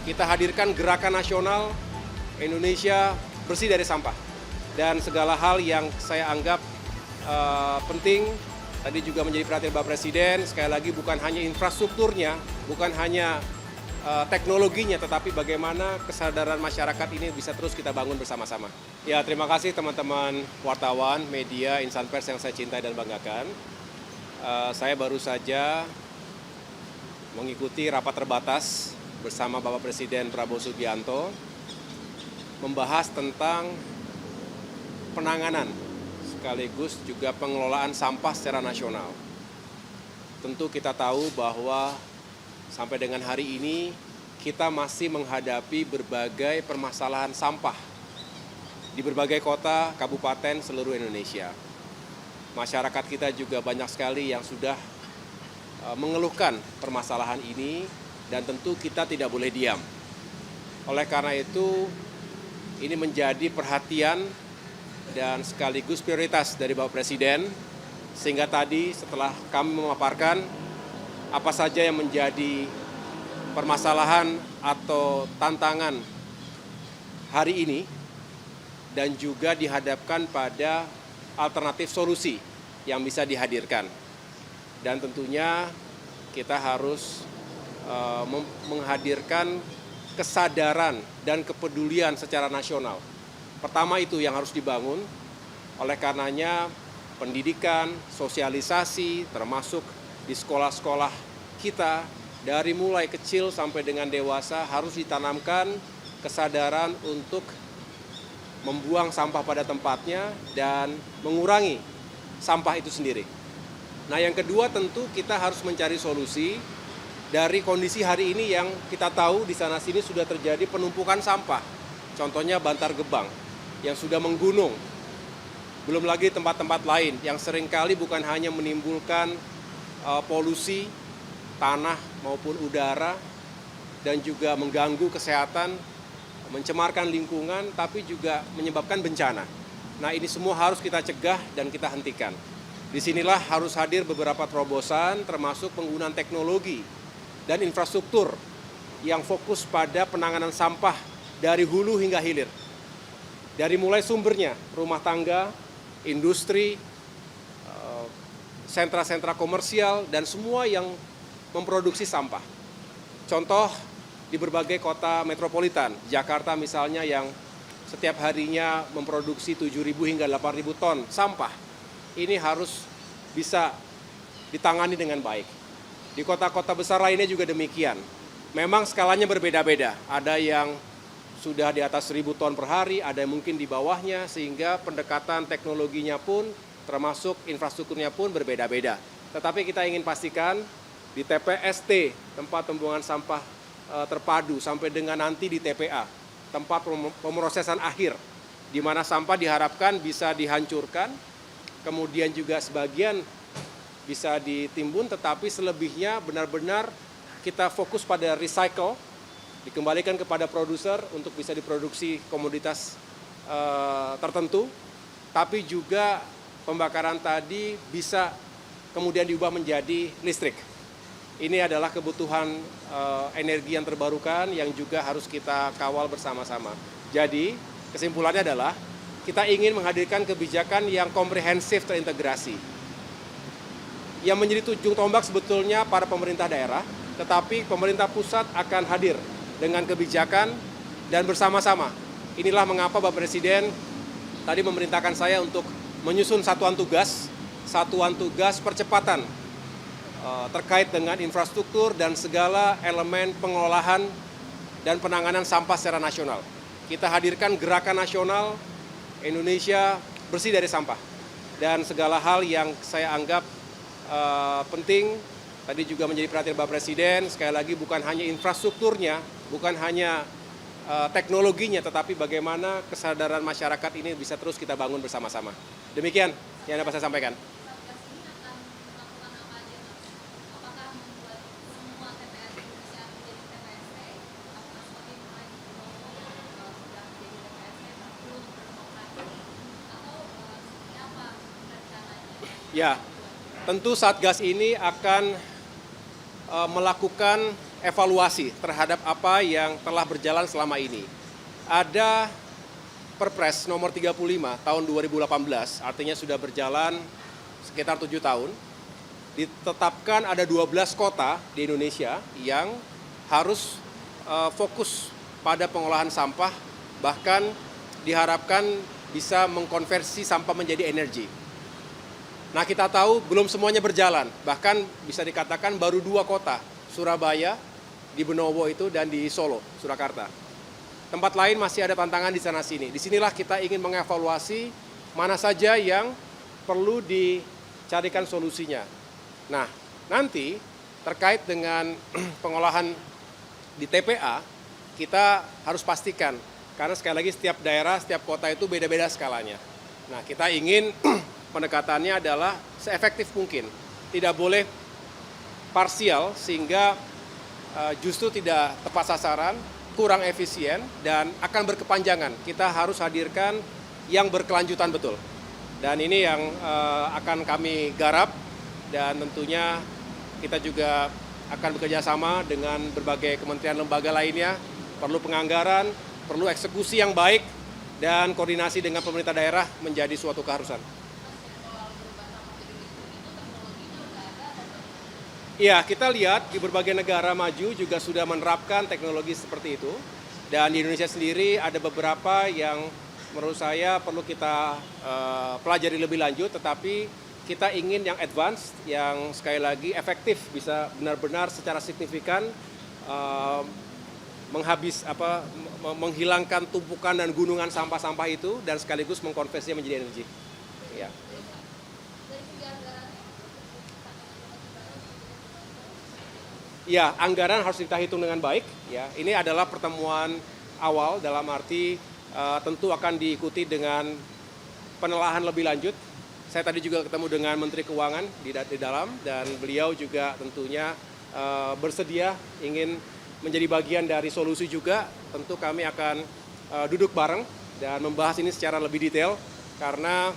kita hadirkan gerakan nasional Indonesia bersih dari sampah. Dan segala hal yang saya anggap penting, tadi juga menjadi perhatian Bapak Presiden, sekali lagi bukan hanya infrastrukturnya, bukan hanya teknologinya, tetapi bagaimana kesadaran masyarakat ini bisa terus kita bangun bersama-sama. Ya, terima kasih teman-teman wartawan, media, insan pers yang saya cintai dan banggakan. Saya baru saja mengikuti rapat terbatas bersama Bapak Presiden Prabowo Subianto, membahas tentang penanganan sekaligus juga pengelolaan sampah secara nasional. Tentu kita tahu bahwa sampai dengan hari ini kita masih menghadapi berbagai permasalahan sampah di berbagai kota, kabupaten seluruh Indonesia. Masyarakat kita juga banyak sekali yang sudah mengeluhkan permasalahan ini dan tentu kita tidak boleh diam. Oleh karena itu, ini menjadi perhatian dan sekaligus prioritas dari Bapak Presiden, sehingga tadi setelah kami memaparkan apa saja yang menjadi permasalahan atau tantangan hari ini, dan juga dihadapkan pada alternatif solusi yang bisa dihadirkan. Dan tentunya kita harus menghadirkan kesadaran dan kepedulian secara nasional. Pertama itu yang harus dibangun, oleh karenanya pendidikan, sosialisasi, termasuk di sekolah-sekolah kita, dari mulai kecil sampai dengan dewasa harus ditanamkan kesadaran untuk membuang sampah pada tempatnya dan mengurangi sampah itu sendiri. Nah, yang kedua tentu kita harus mencari solusi dari kondisi hari ini yang kita tahu di sana-sini sudah terjadi penumpukan sampah. Contohnya Bantar Gebang yang sudah menggunung. Belum lagi tempat-tempat lain yang seringkali bukan hanya menimbulkan polusi tanah maupun udara dan juga mengganggu kesehatan, mencemarkan lingkungan, tapi juga menyebabkan bencana. Nah, ini semua harus kita cegah dan kita hentikan. Disinilah harus hadir beberapa terobosan termasuk penggunaan teknologi dan infrastruktur yang fokus pada penanganan sampah dari hulu hingga hilir. Dari mulai sumbernya, rumah tangga, industri, sentra-sentra komersial, dan semua yang memproduksi sampah. Contoh di berbagai kota metropolitan, Jakarta misalnya yang setiap harinya memproduksi 7.000 hingga 8.000 ton sampah. Ini harus bisa ditangani dengan baik. Di kota-kota besar lainnya juga demikian. Memang skalanya berbeda-beda, ada yang sudah di atas 1.000 ton per hari, ada yang mungkin di bawahnya, sehingga pendekatan teknologinya pun, termasuk infrastrukturnya pun berbeda-beda. Tetapi kita ingin pastikan di TPST, tempat pembuangan sampah terpadu, sampai dengan nanti di TPA, tempat pemrosesan akhir, di mana sampah diharapkan bisa dihancurkan, kemudian juga sebagian bisa ditimbun, tetapi selebihnya benar-benar kita fokus pada recycle, dikembalikan kepada produser untuk bisa diproduksi komoditas tertentu, tapi juga pembakaran tadi bisa kemudian diubah menjadi listrik. Ini adalah kebutuhan energi yang terbarukan yang juga harus kita kawal bersama-sama. Jadi kesimpulannya adalah kita ingin menghadirkan kebijakan yang komprehensif terintegrasi. Yang menjadi ujung tombak sebetulnya para pemerintah daerah, tetapi pemerintah pusat akan hadir dengan kebijakan dan bersama-sama. Inilah mengapa Bapak Presiden tadi memerintahkan saya untuk menyusun satuan tugas percepatan terkait dengan infrastruktur dan segala elemen pengelolaan dan penanganan sampah secara nasional. Kita hadirkan gerakan nasional Indonesia bersih dari sampah. Dan segala hal yang saya anggap penting, tadi juga menjadi perhatian Bapak Presiden, sekali lagi bukan hanya infrastrukturnya, bukan hanya teknologinya, tetapi bagaimana kesadaran masyarakat ini bisa terus kita bangun bersama-sama. Demikian yang dapat saya sampaikan. Ya, tentu Satgas ini akan melakukan evaluasi terhadap apa yang telah berjalan selama ini. Ada Perpres nomor 35 tahun 2018, artinya sudah berjalan sekitar 7 tahun. Ditetapkan ada 12 kota di Indonesia yang harus fokus pada pengolahan sampah, bahkan diharapkan bisa mengkonversi sampah menjadi energi. Nah, kita tahu belum semuanya berjalan, bahkan bisa dikatakan baru 2 kota, Surabaya, di Benowo itu, dan di Solo, Surakarta. Tempat lain masih ada tantangan di sana-sini. Disinilah kita ingin mengevaluasi mana saja yang perlu dicarikan solusinya. Nah, nanti terkait dengan pengolahan di TPA, kita harus pastikan, karena sekali lagi setiap daerah, setiap kota itu beda-beda skalanya. Nah, kita ingin pendekatannya adalah seefektif mungkin. Tidak boleh parsial sehingga justru tidak tepat sasaran, kurang efisien, dan akan berkepanjangan. Kita harus hadirkan yang berkelanjutan betul. Dan ini yang akan kami garap, dan tentunya kita juga akan bekerja sama dengan berbagai kementerian lembaga lainnya. Perlu penganggaran, perlu eksekusi yang baik, dan koordinasi dengan pemerintah daerah menjadi suatu keharusan. Iya, kita lihat di berbagai negara maju juga sudah menerapkan teknologi seperti itu. Dan di Indonesia sendiri ada beberapa yang menurut saya perlu kita pelajari lebih lanjut, tetapi kita ingin yang advance, yang sekali lagi efektif, bisa benar-benar secara signifikan menghilangkan tumpukan dan gunungan sampah-sampah itu, dan sekaligus mengkonversinya menjadi energi. Ya. Ya, anggaran harus kita hitung dengan baik. Ya, ini adalah pertemuan awal, dalam arti tentu akan diikuti dengan penelaahan lebih lanjut. Saya tadi juga ketemu dengan Menteri Keuangan di dalam, dan beliau juga tentunya bersedia ingin menjadi bagian dari solusi juga. Tentu kami akan duduk bareng dan membahas ini secara lebih detail, karena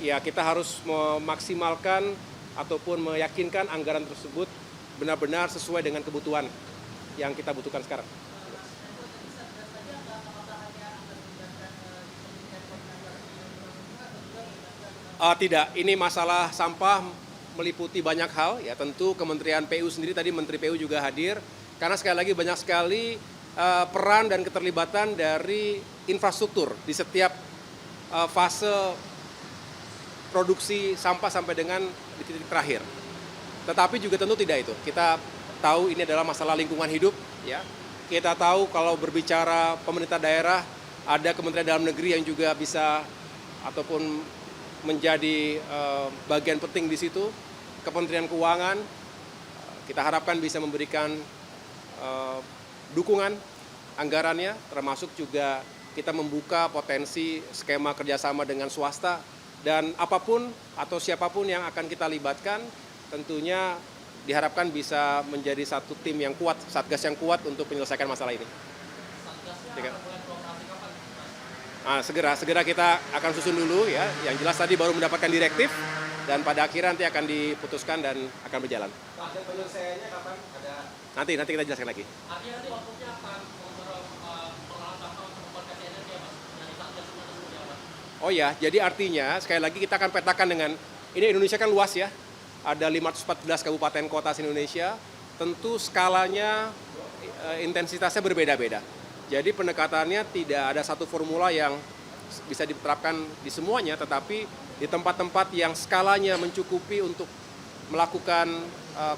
ya kita harus memaksimalkan ataupun meyakinkan anggaran tersebut benar-benar sesuai dengan kebutuhan yang kita butuhkan sekarang. Tidak, ini masalah sampah meliputi banyak hal, ya tentu Kementerian PU sendiri, tadi Menteri PU juga hadir, karena sekali lagi banyak sekali peran dan keterlibatan dari infrastruktur di setiap fase produksi sampah sampai dengan di titik terakhir. Tetapi juga tentu tidak itu. Kita tahu ini adalah masalah lingkungan hidup, ya. Kita tahu kalau berbicara pemerintah daerah, ada Kementerian Dalam Negeri yang juga bisa ataupun menjadi bagian penting di situ. Kementerian Keuangan, kita harapkan bisa memberikan dukungan anggarannya, termasuk juga kita membuka potensi skema kerjasama dengan swasta, dan apapun atau siapapun yang akan kita libatkan, tentunya diharapkan bisa menjadi satu tim yang kuat, satgas yang kuat untuk menyelesaikan masalah ini. Nah, segera kita akan susun dulu, ya. Yang jelas tadi baru mendapatkan direktif, dan pada akhirnya nanti akan diputuskan dan akan berjalan. Pak, dan penyelesaiannya kapan? Nanti kita jelaskan lagi. Artinya nanti waktunya akan pengolahan sampah untuk konversi energi, ya, Mas? Dari satgas itu seperti apa? Oh ya, jadi artinya sekali lagi kita akan petakan dengan, ini Indonesia kan luas ya, ada 514 kabupaten kota di Indonesia, tentu skalanya, intensitasnya berbeda-beda. Jadi pendekatannya tidak ada satu formula yang bisa diterapkan di semuanya, tetapi di tempat-tempat yang skalanya mencukupi untuk melakukan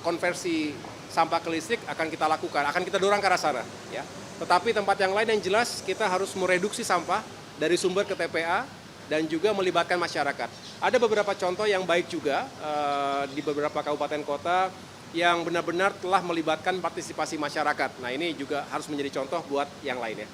konversi sampah ke listrik akan kita lakukan, akan kita dorong ke arah sana. Ya. Tetapi tempat yang lain yang jelas kita harus mereduksi sampah dari sumber ke TPA dan juga melibatkan masyarakat. Ada beberapa contoh yang baik juga di beberapa kabupaten kota yang benar-benar telah melibatkan partisipasi masyarakat. Nah, ini juga harus menjadi contoh buat yang lainnya.